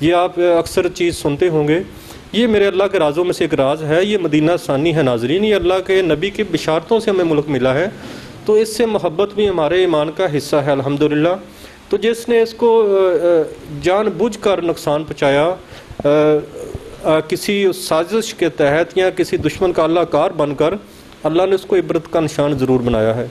یہ آپ اکثر چیز سنتے ہوں گے، یہ میرے اللہ کے رازوں میں سے ایک راز ہے، یہ مدینہ ثانی ہے ناظرین، یہ اللہ کے نبی کی بشارتوں سے ہمیں ملک ملا ہے، تو اس سے محبت بھی ہمارے ایمان کا حصہ ہے الحمدللہ۔ تو جس نے اس کو جان بوجھ کر نقصان پہنچایا کسی سازش کے تحت یا کسی دشمن کا اللہ کار بن کر، اللہ نے اس کو عبرت کا نشان ضرور بنایا ہے۔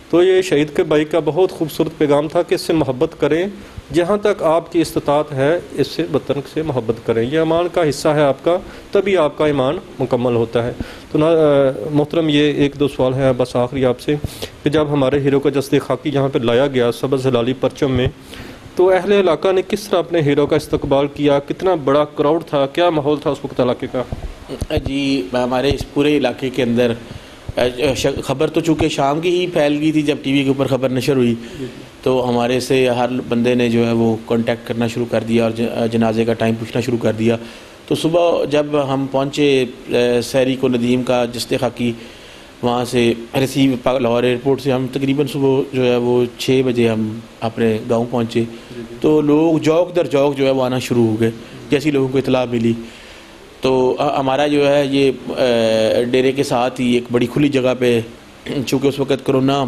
تو یہ شہید کے بھائی کا بہت خوبصورت پیغام تھا کہ اس سے محبت کریں، جہاں تک آپ کی استطاعت ہے اس سے وطن سے محبت کریں، یہ ایمان کا حصہ ہے آپ کا، تبھی آپ کا ایمان مکمل ہوتا ہے۔ تو محترم یہ ایک دو سوال ہے بس آخری آپ سے، کہ جب ہمارے ہیرو کا جسد خاکی جہاں پہ لایا گیا سبز ہلالی پرچم میں، تو اہل علاقہ نے کس طرح اپنے ہیرو کا استقبال کیا؟ کتنا بڑا کراؤڈ تھا؟ کیا ماحول تھا اس وقت علاقے کا؟ جی ہمارے اس پورے علاقے کے اندر خبر تو چونکہ شام کی ہی پھیل گئی تھی جب ٹی وی کے اوپر خبر نشر ہوئی، تو ہمارے سے ہر بندے نے جو ہے وہ کانٹیکٹ کرنا شروع کر دیا اور جنازے کا ٹائم پوچھنا شروع کر دیا۔ تو صبح جب ہم پہنچے سحری کو ندیم کا جسد خاکی وہاں سے ریسیو لاہور ایئرپورٹ سے، ہم تقریباً صبح جو ہے وہ 6 بجے ہم اپنے گاؤں پہنچے، تو لوگ جوک در جوک جو ہے وہ آنا شروع ہو گئے جیسی لوگوں کو اطلاع ملی۔ تو ہمارا جو ہے یہ ڈیرے کے ساتھ ہی ایک بڑی کھلی جگہ پہ، چونکہ اس وقت کرونا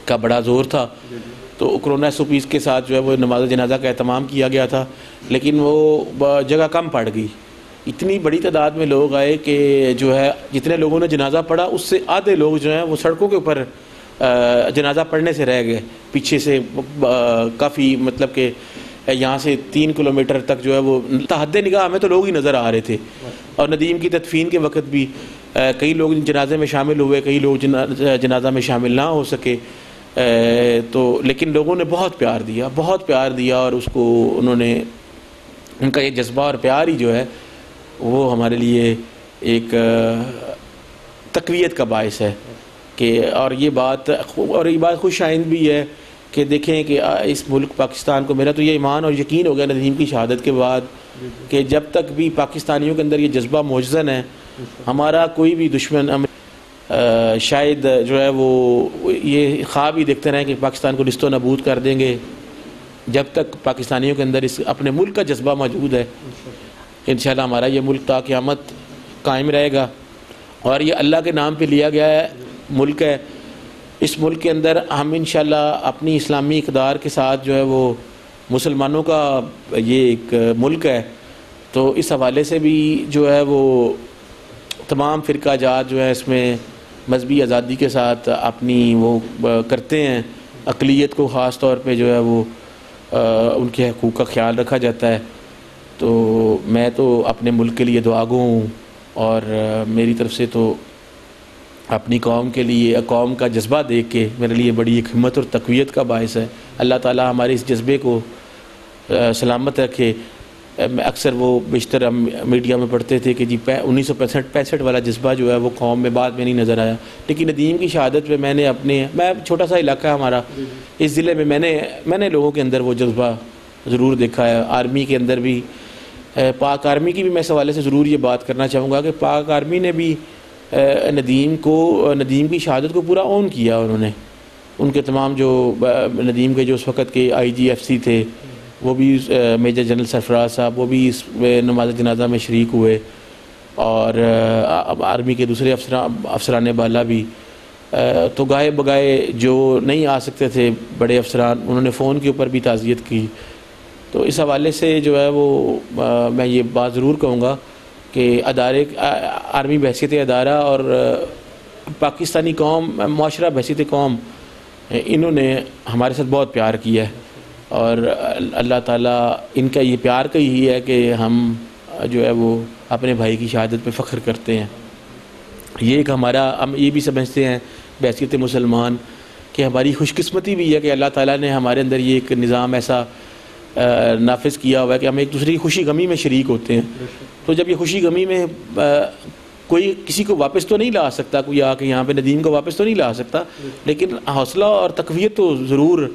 کا بڑا زور تھا تو کرونا SOPs کے ساتھ جو ہے وہ نماز جنازہ کا اہتمام کیا گیا تھا، لیکن وہ جگہ کم پڑ گئی، اتنی بڑی تعداد میں لوگ آئے کہ جو ہے جتنے لوگوں نے جنازہ پڑھا اس سے آدھے لوگ جو ہیں وہ سڑکوں کے اوپر جنازہ پڑھنے سے رہ گئے، پیچھے سے کافی مطلب کہ یہاں سے 3 کلومیٹر تک جو ہے وہ تحد نگاہ ہمیں تو لوگ ہی نظر آ رہے تھے۔ اور ندیم کی تدفین کے وقت بھی کئی لوگ جنازے میں شامل ہوئے، کئی لوگ جنازہ میں شامل نہ ہو سکے، تو لیکن لوگوں نے بہت پیار دیا اور اس کو انہوں نے، ان کا یہ جذبہ اور پیار ہی جو ہے وہ ہمارے لیے ایک تقویت کا باعث ہے کہ اور یہ بات خوش آئند بھی ہے کہ دیکھیں کہ اس ملک پاکستان کو، میرا تو یہ ایمان اور یقین ہو گیا ندیم کی شہادت کے بعد کہ جب تک بھی پاکستانیوں کے اندر یہ جذبہ موجزن ہے، ہمارا کوئی بھی دشمن شاید جو ہے وہ یہ خواب ہی دیکھتے رہیں کہ پاکستان کو نست و نابود کر دیں گے، جب تک پاکستانیوں کے اندر اس اپنے ملک کا جذبہ موجود ہے انشاءاللہ ہمارا یہ ملک تا قیامت قائم رہے گا۔ اور یہ اللہ کے نام پہ لیا گیا ہے ملک ہے، اس ملک کے اندر ہم انشاءاللہ اپنی اسلامی اقدار کے ساتھ جو ہے وہ مسلمانوں کا یہ ایک ملک ہے، تو اس حوالے سے بھی جو ہے وہ تمام فرقہ جات جو ہے اس میں مذہبی آزادی کے ساتھ اپنی وہ کرتے ہیں، اقلیت کو خاص طور پہ جو ہے وہ ان کے حقوق کا خیال رکھا جاتا ہے۔ تو میں تو اپنے ملک کے لیے دعا گو ہوں، اور میری طرف سے تو اپنی قوم کے لیے، قوم کا جذبہ دیکھ کے میرے لیے بڑی ایک ہمت اور تقویت کا باعث ہے۔ اللہ تعالی ہمارے اس جذبے کو سلامت رکھے۔ اکثر وہ بیشتر ہم میڈیا میں پڑھتے تھے کہ جی 1965 والا جذبہ جو ہے وہ قوم میں بعد میں نہیں نظر آیا، لیکن ندیم کی شہادت پہ میں چھوٹا سا علاقہ ہے ہمارا، اس ضلع میں میں نے لوگوں کے اندر وہ جذبہ ضرور دیکھا ہے۔ آرمی کے اندر بھی، پاک آرمی کی بھی میں اس حوالے سے ضرور یہ بات کرنا چاہوں گا کہ پاک آرمی نے بھی ندیم کی شہادت کو پورا اون کیا، انہوں نے ان کے تمام جو ندیم کے جو اس وقت کے IGFC تھے وہ بھی میجر جنرل سرفراز صاحب وہ بھی اس نماز جنازہ میں شریک ہوئے، اور آرمی کے دوسرے افسران بالا بھی، تو گائے بگائے جو نہیں آ سکتے تھے بڑے افسران، انہوں نے فون کے اوپر بھی تعزیت کی۔ تو اس حوالے سے جو ہے وہ میں یہ بات ضرور کہوں گا کہ آرمی بحیثیت ادارہ اور پاکستانی قوم، معاشرہ بحیثیت قوم، انہوں نے ہمارے ساتھ بہت پیار کیا ہے، اور اللہ تعالیٰ ان کا یہ پیار کا ہی ہے کہ ہم جو ہے وہ اپنے بھائی کی شہادت پہ فخر کرتے ہیں۔ یہ ایک ہم یہ بھی سمجھتے ہیں بحیثیت مسلمان کہ ہماری خوش قسمتی بھی ہے کہ اللہ تعالیٰ نے ہمارے اندر یہ ایک نظام ایسا نافذ کیا ہوا ہے کہ ہم ایک دوسرے کی خوشی غمی میں شریک ہوتے ہیں۔ تو جب یہ خوشی غمی میں کوئی کسی کو واپس تو نہیں لا سکتا، کوئی آ کے یہاں پہ ندیم کو واپس تو نہیں لا سکتا، لیکن حوصلہ اور تقویت تو ضرور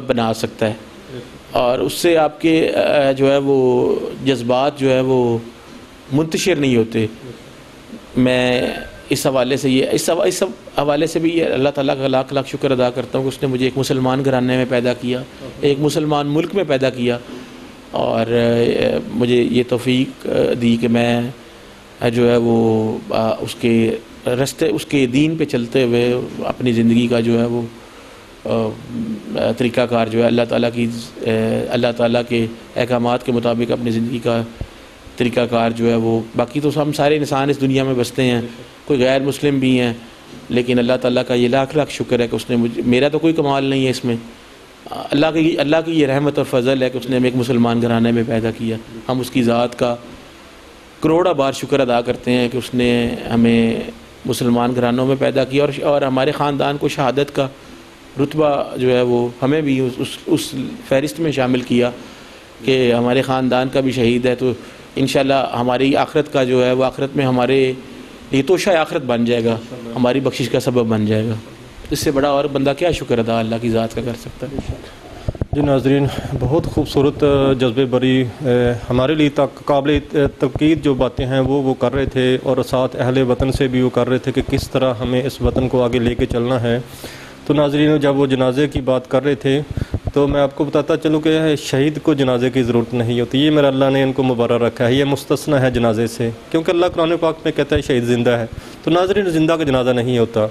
بنا سکتا ہے، اور اس سے آپ کے جو ہے وہ جذبات جو ہے وہ منتشر نہیں ہوتے۔ میں اس حوالے سے بھی اللہ تعالیٰ کا لاکھ لاکھ شکر ادا کرتا ہوں کہ اس نے مجھے ایک مسلمان گھرانے میں پیدا کیا، ایک مسلمان ملک میں پیدا کیا، اور مجھے یہ توفیق دی کہ میں جو ہے وہ اس کے راستے، اس کے دین پہ چلتے ہوئے اپنی زندگی کا جو ہے وہ طریقہ کار جو ہے اللہ تعالیٰ کے احکامات کے مطابق اپنی زندگی کا طریقہ کار جو ہے وہ، باقی تو ہم سارے انسان اس دنیا میں بستے ہیں، کوئی غیر مسلم بھی ہیں، لیکن اللہ تعالیٰ کا یہ لاکھ لاکھ شکر ہے کہ اس نے میرا تو کوئی کمال نہیں ہے اس میں، اللہ کی یہ رحمت اور فضل ہے کہ اس نے ہمیں ایک مسلمان گھرانے میں پیدا کیا. ہم اس کی ذات کا کروڑا بار شکر ادا کرتے ہیں کہ اس نے ہمیں مسلمان گھرانوں میں پیدا کیا اور ہمارے خاندان کو شہادت کا رتبہ جو ہے وہ ہمیں بھی اس فہرست میں شامل کیا کہ ہمارے خاندان کا بھی شہید ہے، تو انشاءاللہ ہماری آخرت کا جو ہے وہ آخرت میں ہمارے لیے توشہ آخرت بن جائے گا، ہماری بخشش کا سبب بن جائے گا. اس سے بڑا اور بندہ کیا شکر ادا اللہ کی ذات کا کر سکتا ہے. جی ناظرین، بہت خوبصورت جذبے بری ہمارے لیے قابل تنقید جو باتیں ہیں وہ کر رہے تھے، اور ساتھ اہل وطن سے بھی وہ کر رہے تھے کہ کس طرح ہمیں اس وطن کو آگے لے کے چلنا ہے. تو ناظرین، جب وہ جنازے کی بات کر رہے تھے تو میں آپ کو بتاتا چلوں کہ شہید کو جنازے کی ضرورت نہیں ہوتی، یہ میرا اللہ نے ان کو مبرر رکھا ہے، یہ مستثنی ہے جنازے سے، کیونکہ اللہ قرآن پاک میں کہتا ہے شہید زندہ ہے. تو ناظرین، زندہ کا جنازہ نہیں ہوتا،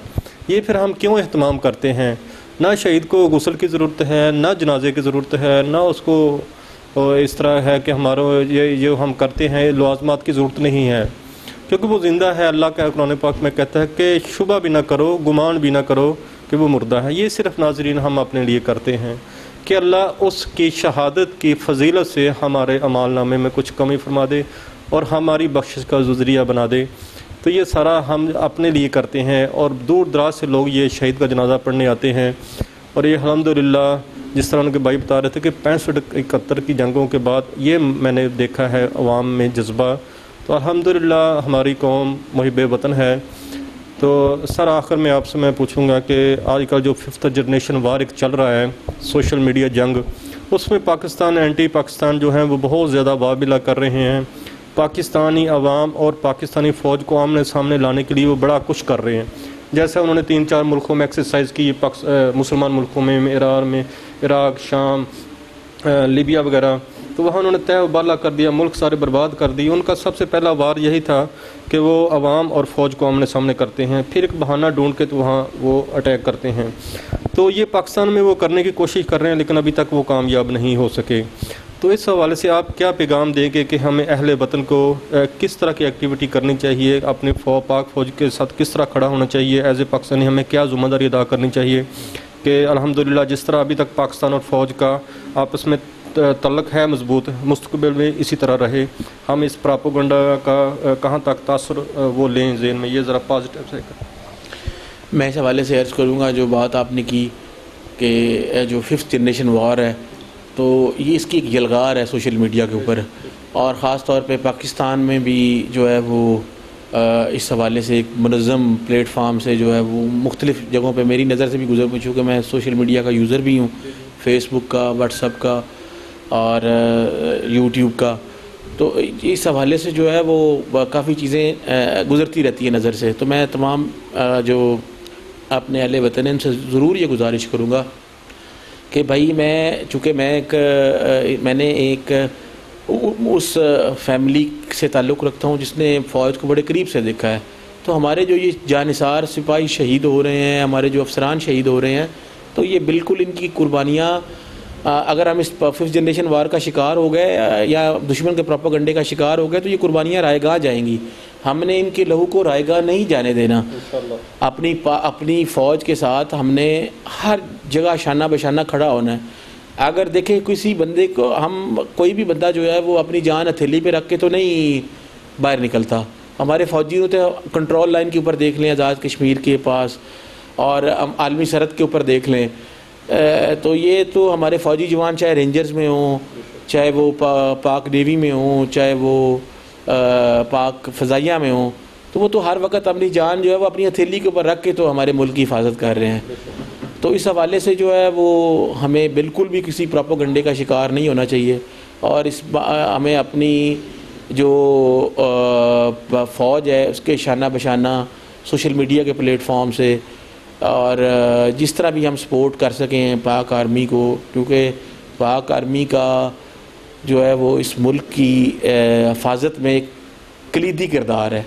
یہ پھر ہم کیوں اہتمام کرتے ہیں؟ نہ شہید کو غسل کی ضرورت ہے، نہ جنازے کی ضرورت ہے، نہ اس کو اس طرح ہے کہ ہمارا یہ ہم کرتے ہیں لوازمات کی ضرورت نہیں ہے، کیونکہ وہ زندہ ہے. اللہ کا قرآن پاک میں کہتا ہے کہ شبہ بھی نہ کرو، گمان بھی نہ کرو کہ وہ مردہ ہے. یہ صرف ناظرین ہم اپنے لیے کرتے ہیں کہ اللہ اس کی شہادت کی فضیلت سے ہمارے اعمال نامے میں کچھ کمی فرما دے اور ہماری بخشش کا ذریعہ بنا دے. تو یہ سارا ہم اپنے لیے کرتے ہیں، اور دور دراز سے لوگ یہ شہید کا جنازہ پڑھنے آتے ہیں. اور یہ الحمدللہ جس طرح ان کے بھائی بتا رہے تھے کہ 65-71 کی جنگوں کے بعد یہ میں نے دیکھا ہے عوام میں جذبہ. تو الحمدللہ ہماری قوم محب وطن ہے. تو سر آخر میں آپ سے میں پوچھوں گا کہ آج کل جو 5th جنریشن وار ایک چل رہا ہے، سوشل میڈیا جنگ، اس میں پاکستان اینٹی پاکستان جو ہیں وہ بہت زیادہ واویلا کر رہے ہیں. پاکستانی عوام اور پاکستانی فوج کو آمنے سامنے لانے کے لیے وہ بڑا کچھ کر رہے ہیں. جیسے انہوں نے 3-4 ملکوں میں ایکسرسائز کی، مسلمان ملکوں میں، ایران میں، عراق، شام، لیبیا وغیرہ، تو وہاں انہوں نے تہ و بالا کر دیا، ملک سارے برباد کر دی. ان کا سب سے پہلا وار یہی تھا کہ وہ عوام اور فوج کو آمنے سامنے کرتے ہیں، پھر ایک بہانہ ڈھونڈ کے تو وہاں وہ اٹیک کرتے ہیں. تو یہ پاکستان میں وہ کرنے کی کوشش کر رہے ہیں، لیکن ابھی تک وہ کامیاب نہیں ہو سکے. تو اس حوالے سے آپ کیا پیغام دیں گے کہ ہمیں اہل وطن کو کس طرح کی ایکٹیویٹی کرنی چاہیے، اپنے پاک فوج کے ساتھ کس طرح کھڑا ہونا چاہیے، ایز اے پاکستانی ہمیں کیا ذمہ داری ادا کرنی چاہیے کہ الحمدللہ جس طرح ابھی تک پاکستان اور فوج کا آپس میں تعلق ہے مضبوط، مستقبل میں اسی طرح رہے. ہم اس پراپوگنڈا کا کہاں تک تاثر وہ لیں ذہن میں، یہ ذرا پازیٹیو سے کریں. میں اس حوالے سے عرض کروں گا جو بات آپ نے کی کہ جو 5th جنریشن وار ہے، تو یہ اس کی ایک یلغار ہے سوشل میڈیا کے اوپر، اور خاص طور پہ پاکستان میں بھی جو ہے وہ اس حوالے سے ایک منظم پلیٹ فارم سے جو ہے وہ مختلف جگہوں پہ میری نظر سے بھی گزر پہنچوں کہ میں سوشل میڈیا کا یوزر بھی ہوں، فیس بک کا، واٹس ایپ کا اور یوٹیوب کا. تو اس حوالے سے جو ہے وہ کافی چیزیں گزرتی رہتی ہیں نظر سے. تو میں تمام جو اپنے اہل وطن ان سے ضرور یہ گزارش کروں گا کہ بھائی چونکہ میں نے ایک اس فیملی سے تعلق رکھتا ہوں جس نے فوج کو بڑے قریب سے دیکھا ہے. تو ہمارے جو یہ جانثار سپاہی شہید ہو رہے ہیں، ہمارے جو افسران شہید ہو رہے ہیں، تو یہ بالکل ان کی قربانیاں، اگر ہم اس 5th جنریشن وار کا شکار ہو گئے یا دشمن کے پروپیگنڈے کا شکار ہو گئے تو یہ قربانیاں رائے گاہ جائیں گی. ہم نے ان کے لہو کو رائے گاہ نہیں جانے دینا. اپنی فوج کے ساتھ ہم نے ہر جگہ شانہ بشانہ کھڑا ہونا ہے. اگر دیکھیں کسی بندے کو، کوئی بھی بندہ جو ہے وہ اپنی جان ہتھیلی پہ رکھ کے تو نہیں باہر نکلتا. ہمارے فوجیوں تو کنٹرول لائن کے اوپر دیکھ لیں، آزاد کشمیر کے پاس، اور عالمی سرحد کے اوپر دیکھ لیں، تو یہ تو ہمارے فوجی جوان چاہے رینجرز میں ہوں، چاہے وہ پاک نیوی میں ہوں، چاہے وہ پاک فضائیہ میں ہوں، تو وہ تو ہر وقت اپنی جان جو ہے وہ اپنی ہتھیلی کے اوپر رکھ کے تو ہمارے ملک کی حفاظت کر رہے ہیں. تو اس حوالے سے جو ہے وہ ہمیں بالکل بھی کسی پروپیگنڈے کا شکار نہیں ہونا چاہیے، اور ہمیں اپنی جو فوج ہے اس کے شانہ بشانہ سوشل میڈیا کے پلیٹ فارم سے اور جس طرح بھی ہم سپورٹ کر سکیں پاک آرمی کو، کیونکہ پاک آرمی کا جو ہے وہ اس ملک کی حفاظت میں ایک کلیدی کردار ہے.